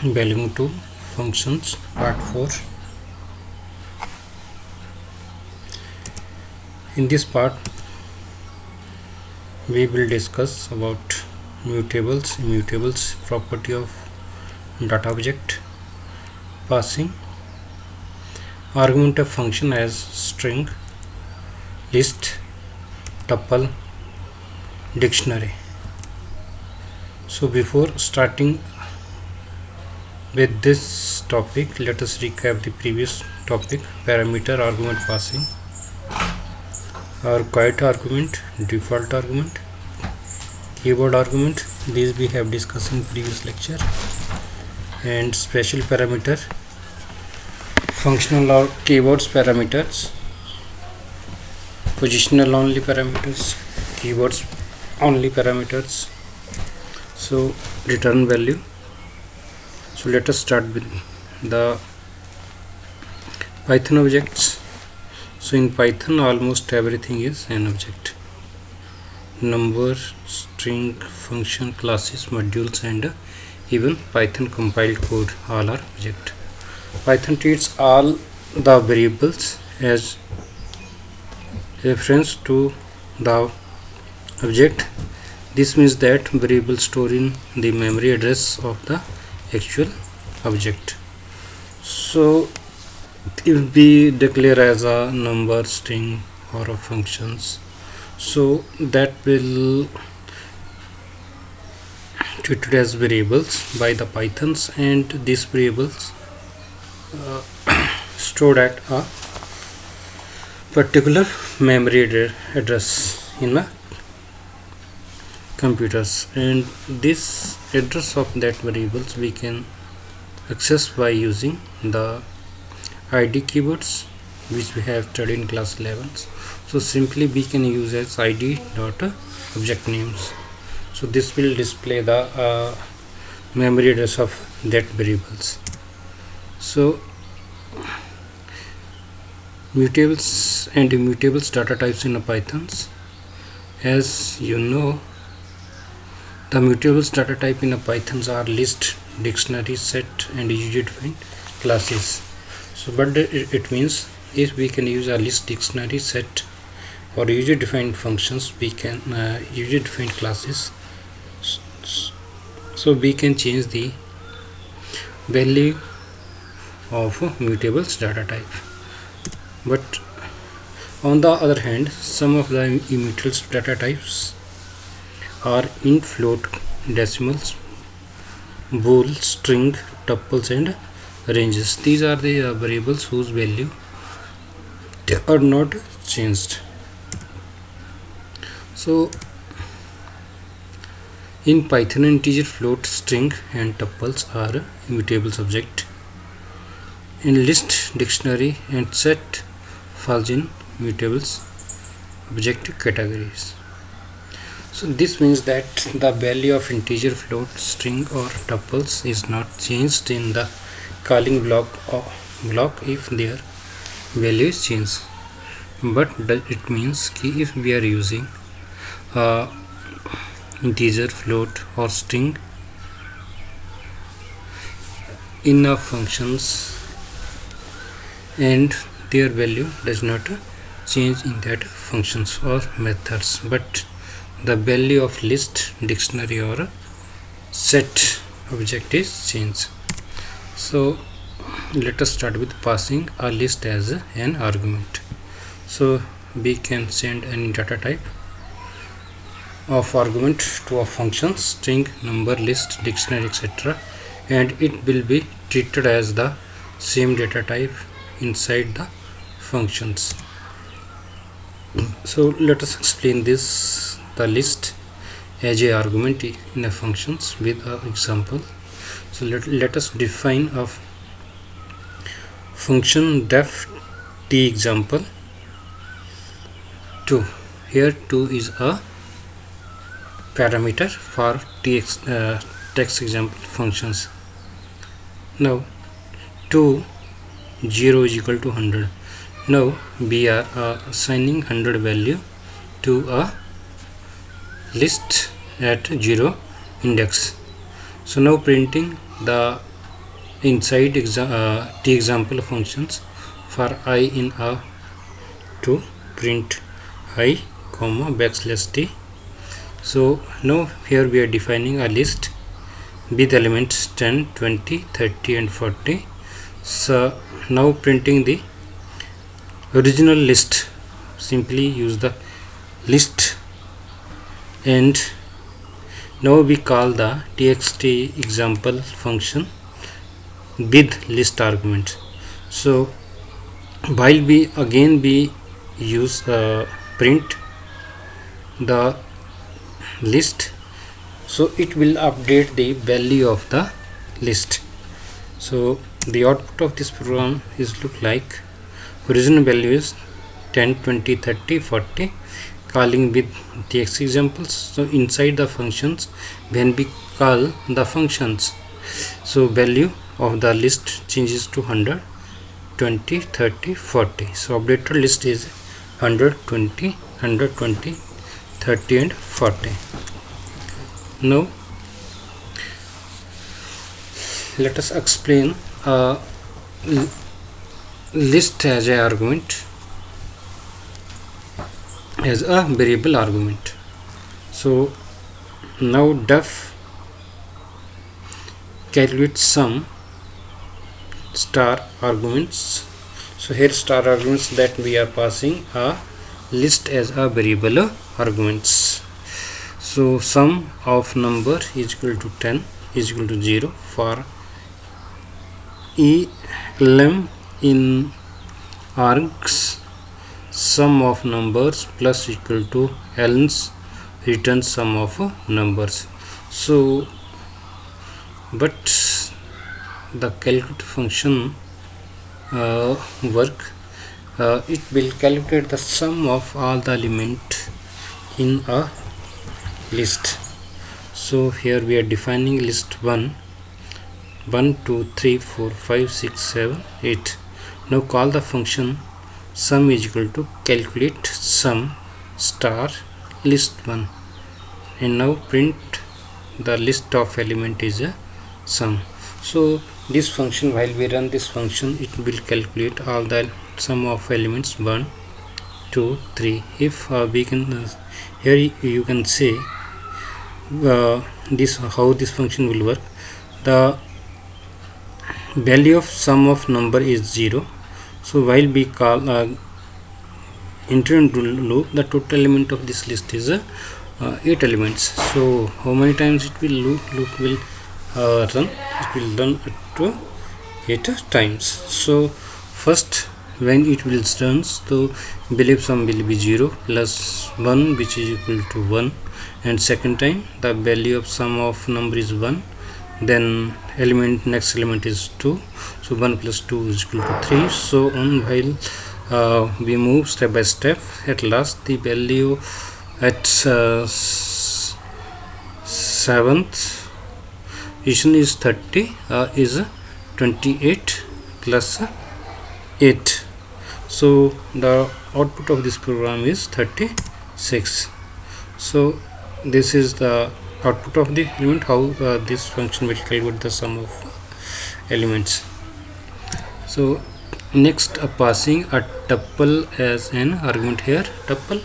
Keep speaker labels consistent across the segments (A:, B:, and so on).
A: Belonging to functions, part 4. In this part we will discuss about immutables, property of data object, passing, argument of function as string, list, tuple, dictionary. So before starting with this topic, let us recap the previous topic: parameter, argument, passing, required argument, default argument, keyboard argument. These we have discussed in previous lecture. And special parameter, functional or keyboards parameters, positional only parameters, keyboards only parameters. So return value. So let us start with the Python objects. So in Python almost everything is an object: number, string, function, classes, modules, and even Python compiled code all are object. Python treats all the variables as reference to the object. This means that variables store in the memory address of the actual object. So if we declare as a number, string, or a functions, so that will treated as variables by the Pythons, and these variables stored at a particular memory address in a computers, and this address of that variables we can access by using the id keywords, which we have studied in class 11. So simply we can use as id dot object names. So this will display the memory address of that variables. So mutables and immutables data types in a Pythons. As you know, the mutables data type in a Pythons are list, dictionary, set, and user-defined classes. So but it means if we can use a list, dictionary, set, or user-defined functions, we can user-defined classes. So we can change the value of mutables data type. But on the other hand, some of the immutables data types are int, float, decimals, bool, string, tuples, and ranges. These are the variables whose value are not changed. So in Python, integer, float, string, and tuples are immutable subject. In list, dictionary, and set falls in mutables object categories. So this means that the value of integer, float, string, or tuples is not changed in the calling block if their value is changed. But it means if we are using integer, float, or string in a functions and their value does not change in that functions or methods, but the value of list, dictionary, or set object is changed. So let us start with passing a list as an argument. So we can send any data type of argument to a function: string, number, list, dictionary, etc., and it will be treated as the same data type inside the functions. So let us explain this, the list as a argument in a functions with an example. So let us define a function def t example 2. Here 2 is a parameter for text example functions. Now 2 0 is equal to 100. Now we are assigning 100 value to a list at 0 index. So now printing the inside t example functions for I in a to print I comma backslash t. So now here we are defining a list with elements 10, 20, 30 and 40. So now printing the original list, simply use the list, and now we call the txt example function with list argument. So while we use print the list, so it will update the value of the list. So the output of this program is look like original value is 10, 20, 30, 40, calling with txt examples. So inside the functions, when we call the functions, so value of the list changes to 100, 20, 30, 40. So updated list is 120, 120, 30 and 40. Now let us explain list as a argument, as a variable argument. So now def calculates sum star arguments. So here star arguments that we are passing a list as a variable arguments. So sum of number is equal to 10 is equal to 0 for elem in args sum of numbers plus equal to else return sum of numbers. So but the calculate function work, it will calculate the sum of all the element in a list. So here we are defining list 1, 2, 3, 4, 5, 6, 7, 8. Now call the function sum is equal to calculate sum star list 1, and now print the list of element is a sum. So this function, while we run this function, it will calculate all the sum of elements 1, 2, 3. If we can here you can say this how this function will work. The value of sum of number is 0. So while we call enter into loop, the total element of this list is 8 elements. So how many times it will loop will run? It will run to 8 times. So first when it will run, so believe sum will be 0 plus 1 which is equal to 1, and second time the value of sum of number is 1, then next element is 2, so 1 plus 2 is equal to 3, so on while we move step by step. At last the value at 7th position is 30 is 28 plus 8, so the output of this program is 36. So this is the output of the element, how this function will calculate the sum of elements. So next passing a tuple as an argument. Here tuple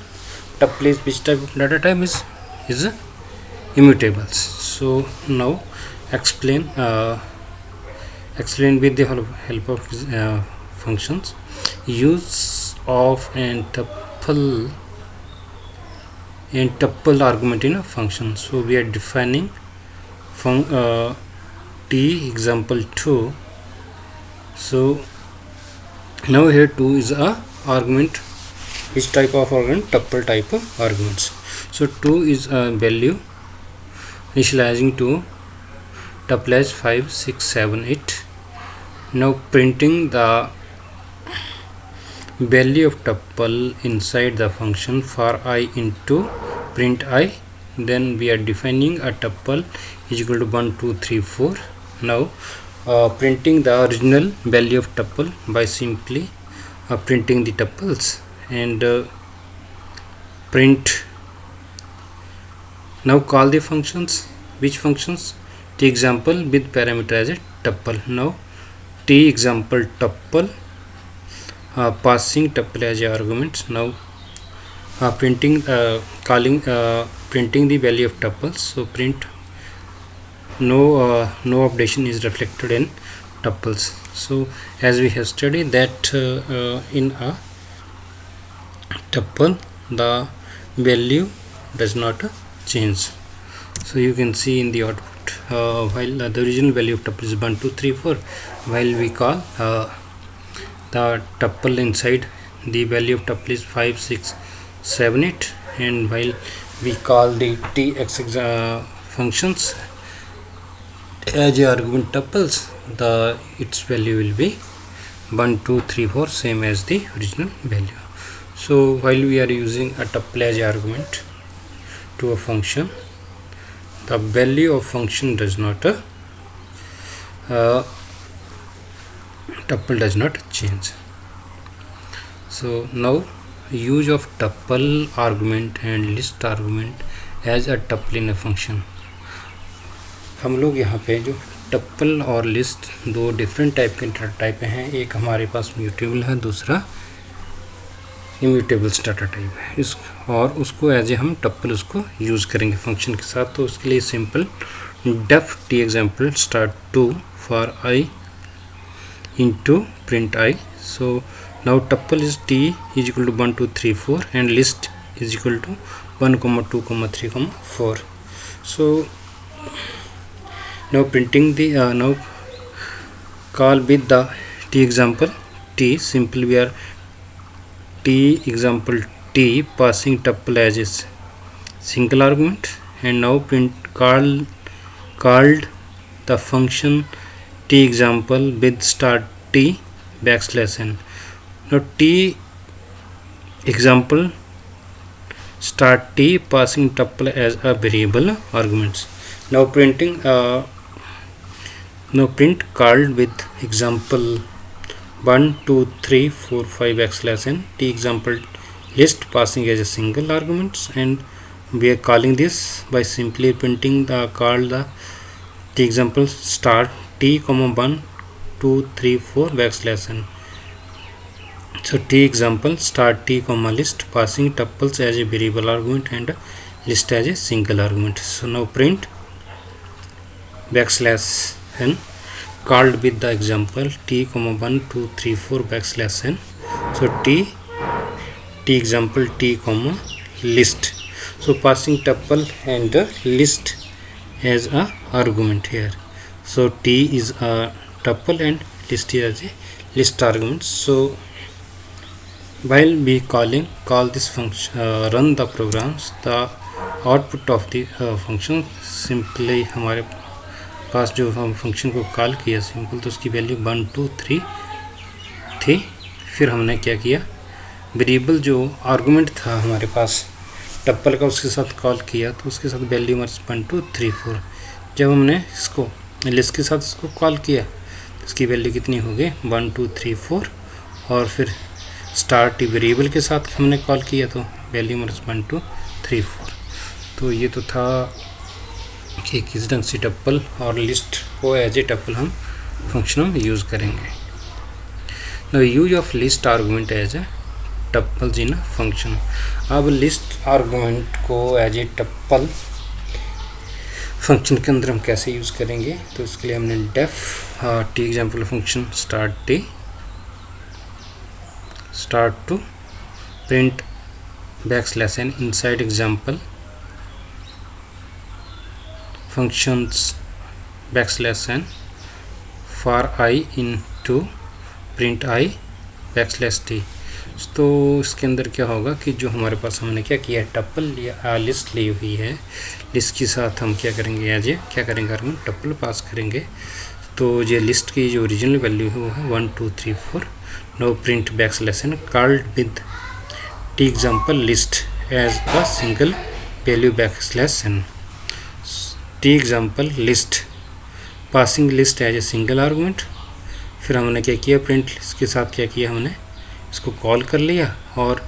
A: is which type of data type is immutables. So now explain with the help of functions use of an tuple argument in a function. So we are defining t example 2. So now here 2 is a argument. Which type of argument? Tuple type of arguments. So 2 is a value initializing to tuple as 5, 6, 7, 8. Now printing the value of tuple inside the function for I into print I. Then we are defining a tuple is equal to 1, 2, 3, 4. Now printing the original value of tuple by simply printing the tuples, and print. Now call the functions. Which functions? The example with parameter as a tuple. Now t example tuple passing tuple as a argument. Now printing printing the value of tuples. So print no updation is reflected in tuples. So as we have studied that in a tuple the value does not change. So you can see in the output while the original value of tuple is 1 2 3 4, while we call the tuple inside the value of tuple is 5 6 7 8, and while we call the tx functions as a argument tuples, the its value will be 1 2 3 4, same as the original value. So while we are using a tuple as argument to a function, the value of function does not tuple does not change. So now use of tuple argument and list argument as a tuple in a function. हम लोग यहाँ पे जो टप्पल और list दो different type के type हैं, एक हमारे पास म्यूटेबल है, दूसरा इम्यूटेबल डाटा टाइप है इस, और उसको एज ए हम टप्पल उसको यूज़ करेंगे फंक्शन के साथ. तो उसके लिए simple def t example start to for i into print i. So now tuple is t is equal to 1 2 3 4 and list is equal to 1 2 3 4. So now printing the now call with the t example t, simply we are t example t passing tuple as a single argument, and now print called the function t example with start t backslash n. Now t example start t passing tuple as a variable arguments. Now printing now print called with example 1 2 3 4 5 backslash n t example list passing as a single arguments, and we are calling this by simply printing the call the t example start t comma 1 2 3 4 backslash n. So t example start t comma list passing tuples as a variable argument and list as a single argument. So now print backslash n called with the example t comma 1 2 3 4 backslash n. So t example t comma list. So passing tuple and list as a argument here. So t is a tuple and list is as a list argument. So while we call this function run the programs, the output of the function simply हमारे पास जो हम function को call किया simple, तो उसकी value 1 2 3 थी. फिर हमने क्या किया, वेरिएबल जो आर्गुमेंट था हमारे पास टप्पल का उसके साथ कॉल किया, तो उसके साथ वैल्यू हमारे 1 2 3 4. जब हमने इसको लिस्ट के साथ इसको कॉल किया तो इसकी वैल्यू कितनी हो गई 1 2 3 4, और फिर स्टार्ट वेरिएबल के साथ हमने कॉल किया तो वैल्यू हमारे 1 2 3 4. तो ये तो था कि किस ढंग से टप्पल और लिस्ट को एज ए टप्पल हम फंक्शन में यूज़ करेंगे. The use of list argument as a tuples in function. अब लिस्ट आर्गूमेंट को एज ए टप्पल फंक्शन के अंदर हम कैसे यूज़ करेंगे, तो इसके लिए हमने def t example function start to print backslash n inside example functions backslash n for i into print i backslash t. तो इसके अंदर क्या होगा कि जो हमारे पास हमने क्या किया है टप्पल या लिस्ट ली हुई है, लिस्ट के साथ हम क्या करेंगे एज ए क्या करेंगे हम टप्पल पास करेंगे. तो ये लिस्ट की जो ओरिजिनल वैल्यू है वो है 1 2 3 4. Now print backslash n called with t example list as a single value backslash n. T example list passing list as a single argument. फिर हमने क्या किया प्रिंट इसके साथ क्या किया हमने इसको कॉल कर लिया, और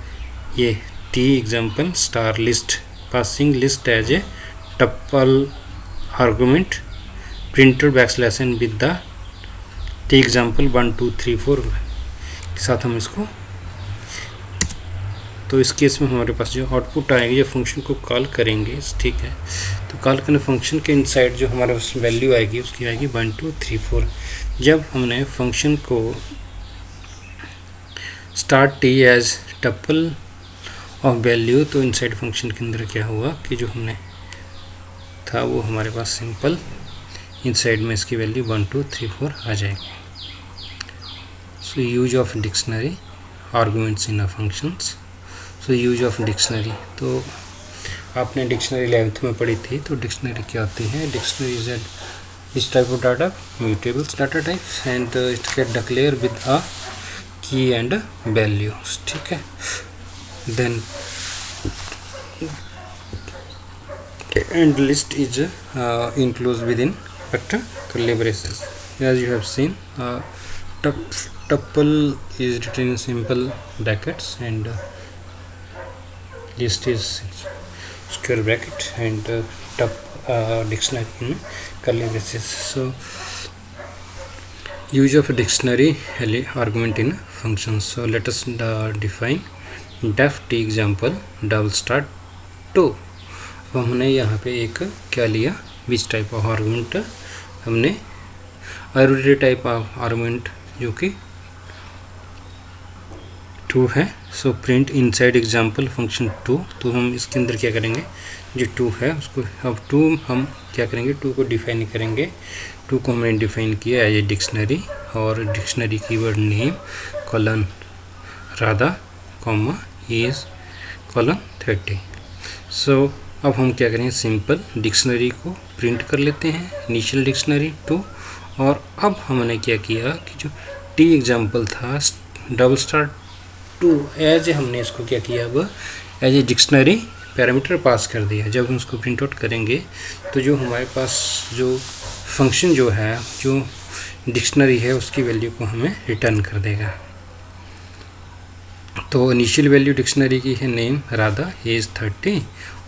A: ये t example star list passing list as a tuple argument printer backslash n with the t example 1 2 3 4 के साथ हम इसको, तो इस केस में हमारे पास जो आउटपुट आएगी, जो फंक्शन को कॉल करेंगे, ठीक है, तो कॉल करने फंक्शन के इनसाइड जो हमारे पास वैल्यू आएगी उसकी आएगी 1 2 3 4। जब हमने फंक्शन को start t as tuple of value, तो इनसाइड फंक्शन के अंदर क्या हुआ कि जो हमने था वो हमारे पास सिंपल इनसाइड में इसकी वैल्यू 1 2 3 4 आ जाएगी। So use of dictionary arguments in a functions. So use of dictionary, तो आपने डिक्शनरी 11th में पढ़ी थी। तो डिक्शनरी क्या होती है? डिक्शनरी इज इस type of data, mutables data types, and it can declare with a key and values, ठीक है। Then and list is enclosed within but curly braces. As you have seen, tuple is written in simple brackets and list is square bracket and dictionary in curly braces. So use of dictionary argument in functions. So let us define def t example double start 2. तो हमने यहाँ पे एक क्या लिया, which type of argument, हमने arbitrary type of argument जो कि 2 है। So print inside example function 2। तो हम इसके अंदर क्या करेंगे, जो 2 है उसको, अब 2 हम क्या करेंगे, 2 को डिफाइन करेंगे। 2 को हमने डिफाइन किया एज ए डिक्शनरी, और dictionary keyword name colon Radha comma is colon 30। सो अब हम क्या करेंगे, सिंपल डिक्शनरी को प्रिंट कर लेते हैं, इनिशियल डिक्शनरी 2। और अब हमने क्या किया कि जो टी एग्जाम्पल था डबल स्टार 2 एज हमने इसको क्या किया, अब as a dictionary parameter pass कर दिया। जब हम उसको प्रिंट आउट करेंगे तो जो हमारे पास जो फंक्शन जो है, जो डिक्शनरी है, उसकी वैल्यू को हमें रिटर्न कर देगा। तो इनिशियल वैल्यू डिक्शनरी की है नेम राधा एज 30,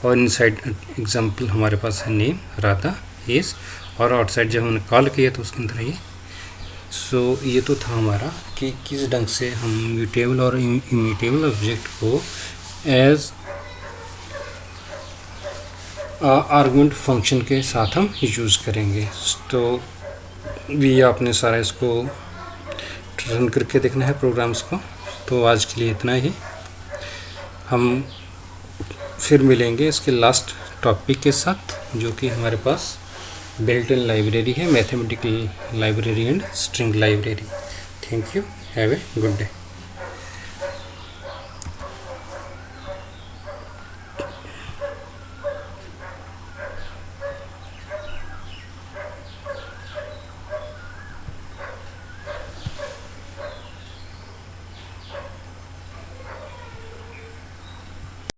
A: और इनसाइड एग्जाम्पल हमारे पास है नेम राधा एज, और आउटसाइड जब हमने कॉल किया तो उसके अंदर ये। सो ये तो था हमारा कि किस ढंग से हम म्यूटेबल और इम्यूटेबल ऑब्जेक्ट को एज आर्गुमेंट फंक्शन के साथ हम यूज़ करेंगे। तो भी आपने सारा इसको रन करके देखना है प्रोग्राम्स को। तो आज के लिए इतना ही, हम फिर मिलेंगे इसके लास्ट टॉपिक के साथ, जो कि हमारे पास बिल्ट इन लाइब्रेरी है, mathematical library and string library. Thank you, have a good day.